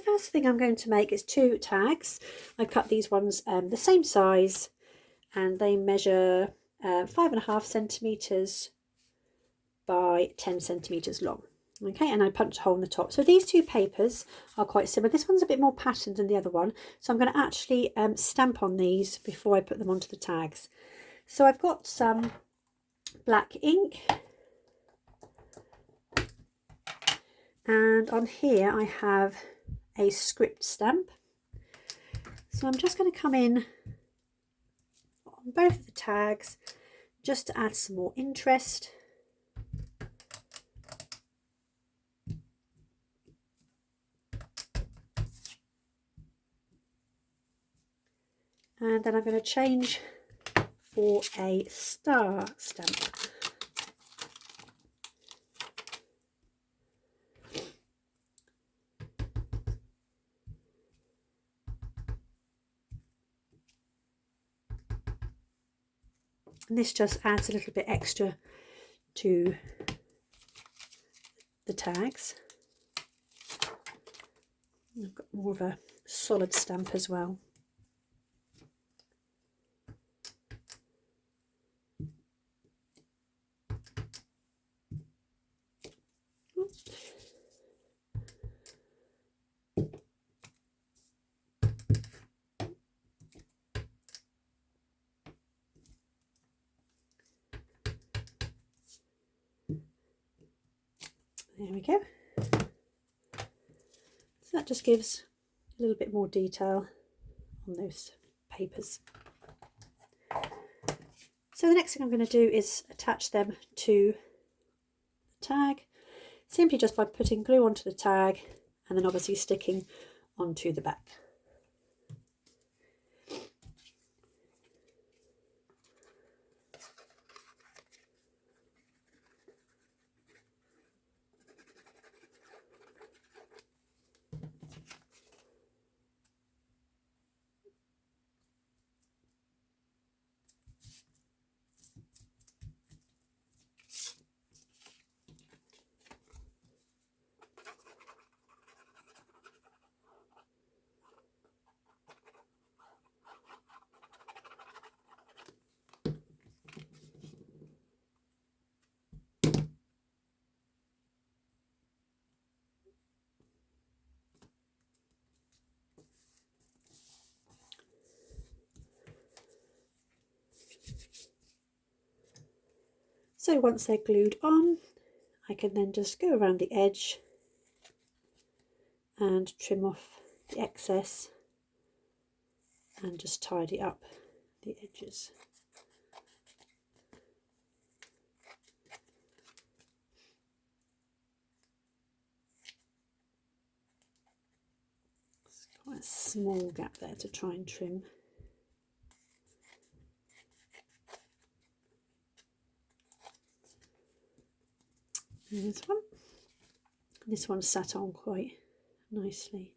first thing I'm going to make is 2 tags. I cut these ones the same size, and they measure 5.5 centimetres by 10 centimetres long. Okay, and I punched a hole in the top. So these 2 papers are quite similar. This one's a bit more patterned than the other one, so I'm going to actually stamp on these before I put them onto the tags. So I've got some black ink, and on here I have a script stamp. So I'm just going to come in on both of the tags just to add some more interest. And then I'm going to change for a star stamp. And this just adds a little bit extra to the tags. I've got more of a solid stamp as well. There we go. So that just gives a little bit more detail on those papers. So the next thing I'm going to do is attach them to the tag, simply just by putting glue onto the tag and then obviously sticking onto the back. So once they're glued on, I can then just go around the edge and trim off the excess and just tidy up the edges. It's quite a small gap there to try and trim. There's one. This one sat on quite nicely.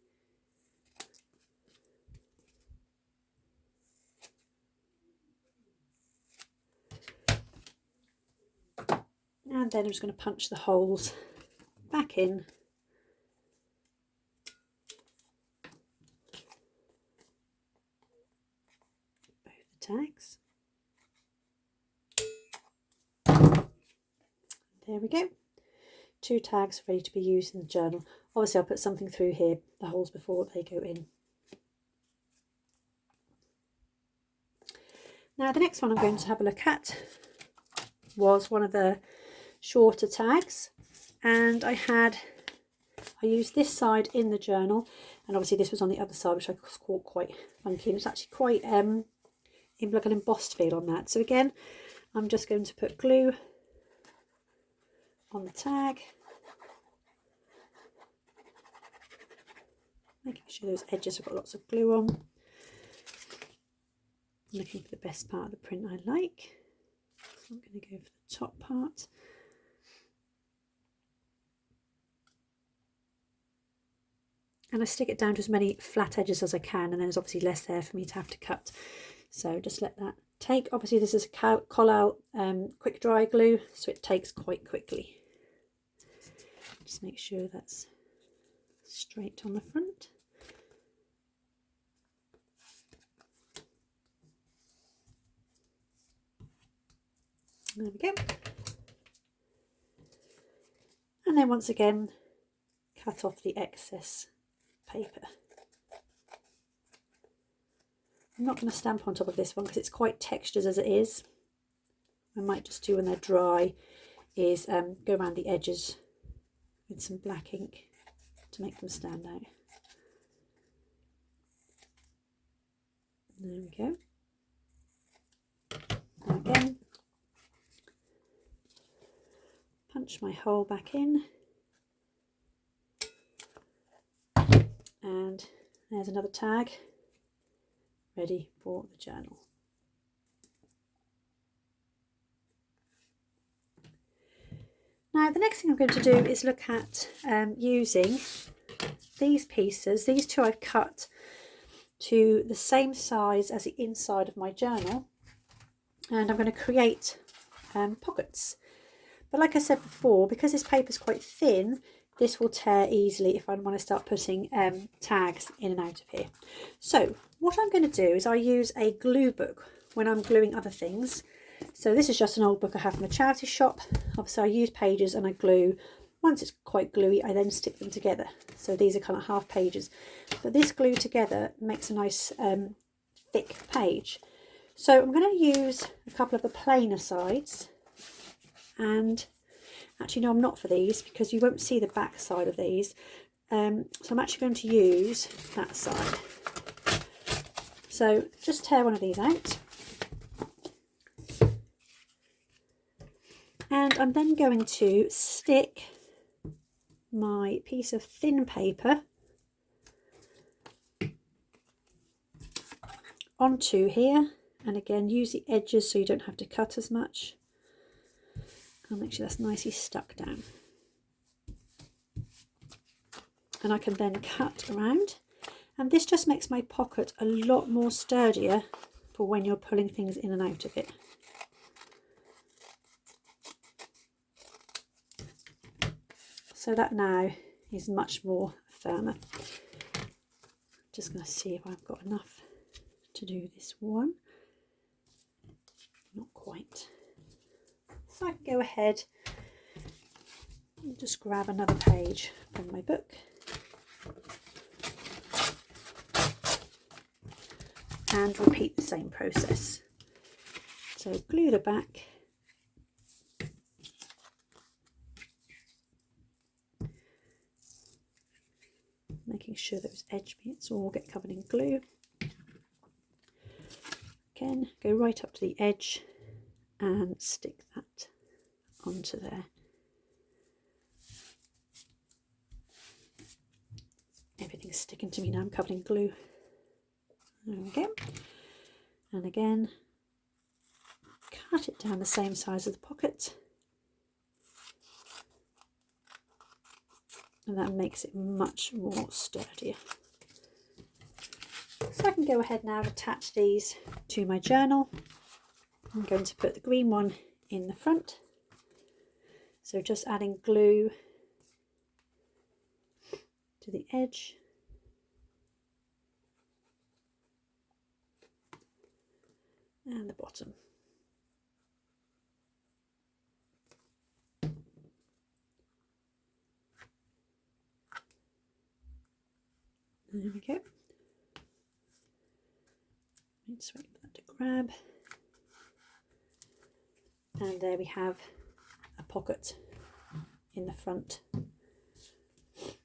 And then I'm just going to punch the holes back in. Both the tags. There we go. 2 tags ready to be used in the journal. Obviously I'll put something through here, the holes, before they go in. Now the next one I'm going to have a look at was one of the shorter tags, and I used this side in the journal, and obviously this was on the other side, which I caught quite funky, and it's actually quite like an embossed feel on that. So again, I'm just going to put glue on the tag, making sure those edges have got lots of glue on. I'm looking for the best part of the print I like, so I'm going to go for the top part. And I stick it down to as many flat edges as I can, and then there's obviously less there for me to have to cut. So just let that take. Obviously this is a Collall quick dry glue, so it takes quite quickly. Just make sure that's straight on the front. There we go. And then once again, cut off the excess paper. I'm not going to stamp on top of this one because it's quite textured as it is. I might just do when they're dry is go around the edges with some black ink to make them stand out. There we go. And again, punch my hole back in, and there's another tag ready for the journal. Now the next thing I'm going to do is look at using these pieces. These two I've cut to the same size as the inside of my journal, and I'm going to create pockets. But like I said before, because this paper is quite thin, this will tear easily if I want to start putting tags in and out of here. So what I'm going to do is I use a glue book when I'm gluing other things. So this is just an old book I have from the charity shop. Obviously I use pages and I glue. Once it's quite gluey, I then stick them together. So these are kind of half pages. But this glue together makes a nice thick page. So I'm going to use a couple of the plainer sides. And actually, no, I'm not for these because you won't see the back side of these. So I'm actually going to use that side. So just tear one of these out. And I'm then going to stick my piece of thin paper onto here. And again, use the edges so you don't have to cut as much. I'll make sure that's nicely stuck down. And I can then cut around. And this just makes my pocket a lot more sturdier for when you're pulling things in and out of it. So that now is much more firmer. Just going to see if I've got enough to do this one. Not quite. So I can go ahead and just grab another page from my book and repeat the same process. So glue the back, making sure those edge bits all get covered in glue. Again, go right up to the edge and stick that onto there. Everything's sticking to me now, I'm covered in glue. There we go. And again, cut it down the same size as the pocket. And that makes it much more sturdier. So I can go ahead now and attach these to my journal. I'm going to put the green one in the front. So just adding glue to the edge. And the bottom. There we go. Let's wait for that to grab. And there we have a pocket in the front. Just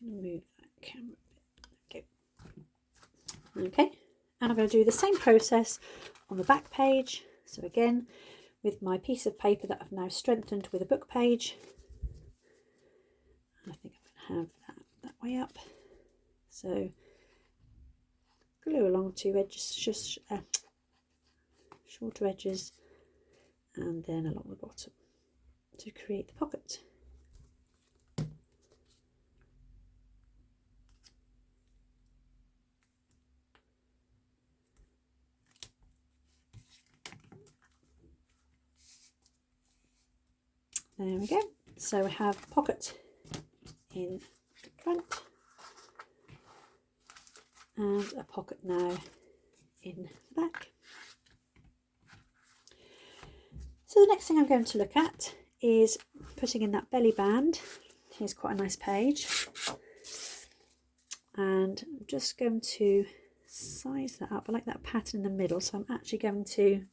going to move that camera a bit. Okay, and I'm going to do the same process on the back page. So again, with my piece of paper that I've now strengthened with a book page. I think I'm going to have that way up. So glue along two edges, just shorter edges, and then along the bottom to create the pocket. There we go. So we have pocket in the front and a pocket now in the back. So the next thing I'm going to look at is putting in that belly band. Here's quite a nice page. And I'm just going to size that up. I like that pattern in the middle, so I'm actually going to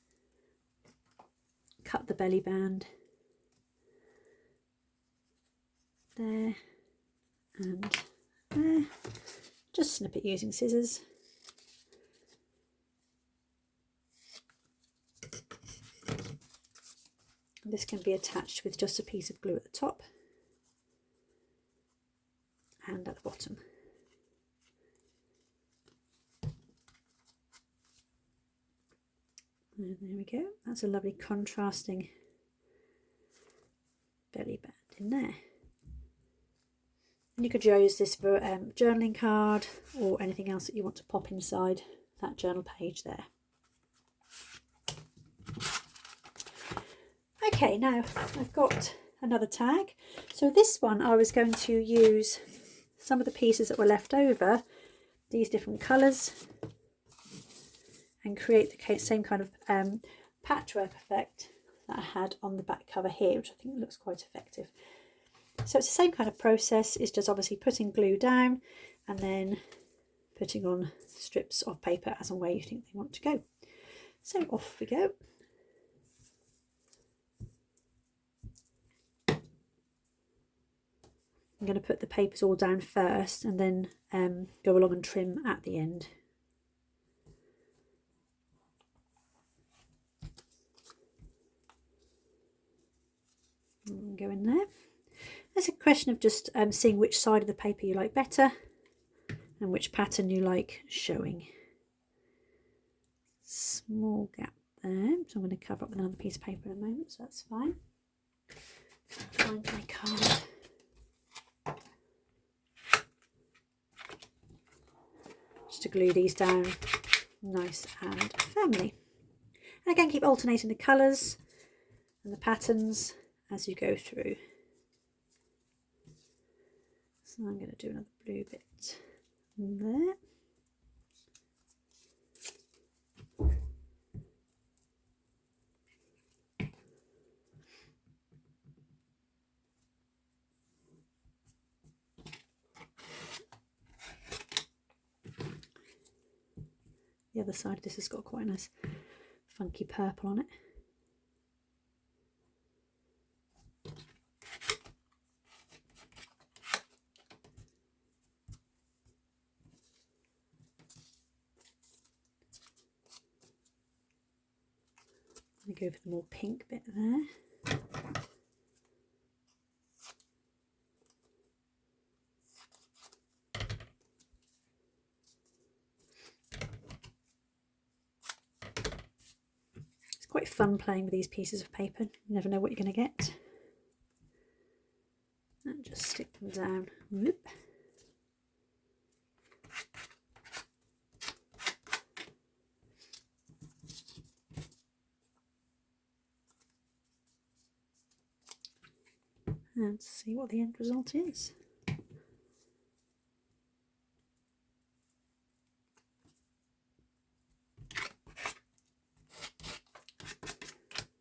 cut the belly band there and there. Just snip it using scissors. This can be attached with just a piece of glue at the top and at the bottom. And there we go. That's a lovely contrasting belly band in there. And you could use this for a journaling card or anything else that you want to pop inside that journal page there. Okay, now I've got another tag. So this one I was going to use some of the pieces that were left over, these different colours, and create the same kind of patchwork effect that I had on the back cover here, which I think looks quite effective. So it's the same kind of process, it's just obviously putting glue down and then putting on strips of paper as and where you think they want to go. So off we go. I'm going to put the papers all down first and then go along and trim at the end. And go in there. It's a question of just seeing which side of the paper you like better and which pattern you like showing. Small gap there, so I'm going to cover up with another piece of paper in a moment, so that's fine. Find my card. Just to glue these down nice and firmly. And again, keep alternating the colours and the patterns as you go through. So I'm going to do another blue bit there. The other side of this has got quite a nice funky purple on it. I'm going to go for the more pink bit there. It's quite fun playing with these pieces of paper. You never know what you're going to get. And just stick them down. Whoop. And see what the end result is.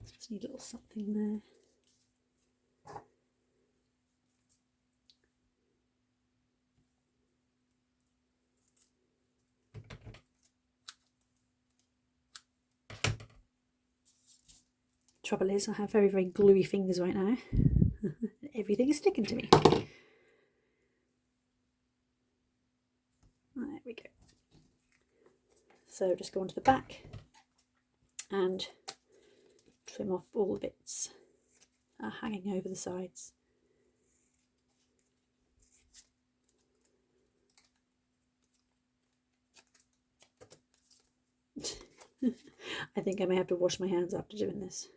Just need a little something there. Trouble is, I have very, very gluey fingers right now. Everything is sticking to me. There we go. So just go onto the back and trim off all the bits that are hanging over the sides. I think I may have to wash my hands after doing this.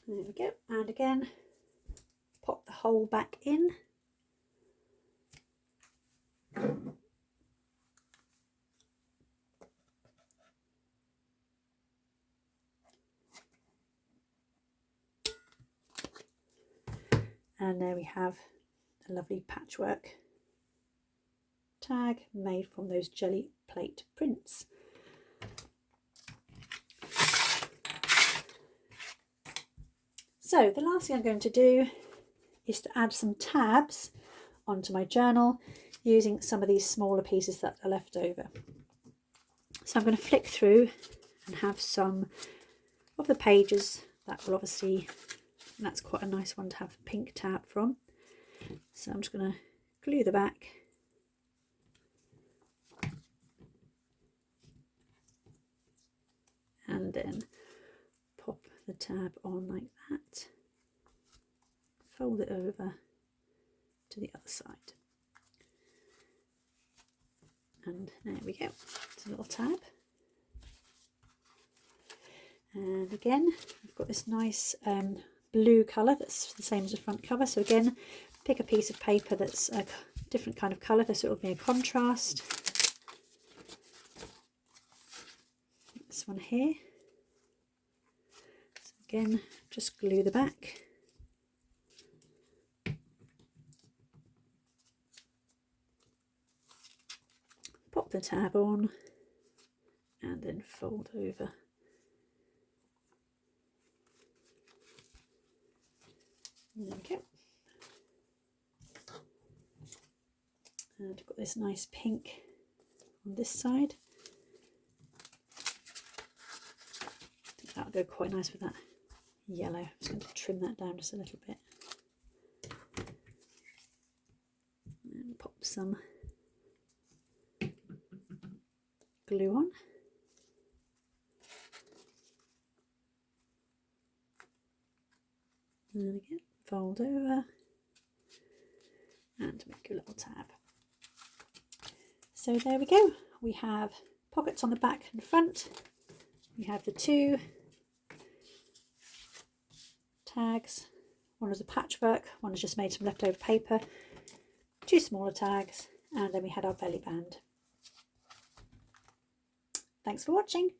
There we go, and again, pop the hole back in. And there we have a lovely patchwork tag made from those Gelli plate prints. So the last thing I'm going to do is to add some tabs onto my journal using some of these smaller pieces that are left over. So I'm going to flick through and have some of the pages that will obviously, and that's quite a nice one to have a pink tab from. So I'm just going to glue the back and then pop the tab on like that, fold it over to the other side, and there we go, it's a little tab. And again, I've got this nice blue colour that's the same as the front cover, so again, pick a piece of paper that's a different kind of colour, so it will be a contrast. This one here. So again, just glue the back. Pop the tab on and then fold over. There we go. And I've got this nice pink on this side. I think that'll go quite nice with that yellow. I'm just going to trim that down just a little bit. And pop some glue on. And again, fold over and make a little tab. So there we go. We have pockets on the back and front. We have the two tags. One is a patchwork, one is just made from leftover paper, two smaller tags, and then we had our belly band. Thanks for watching.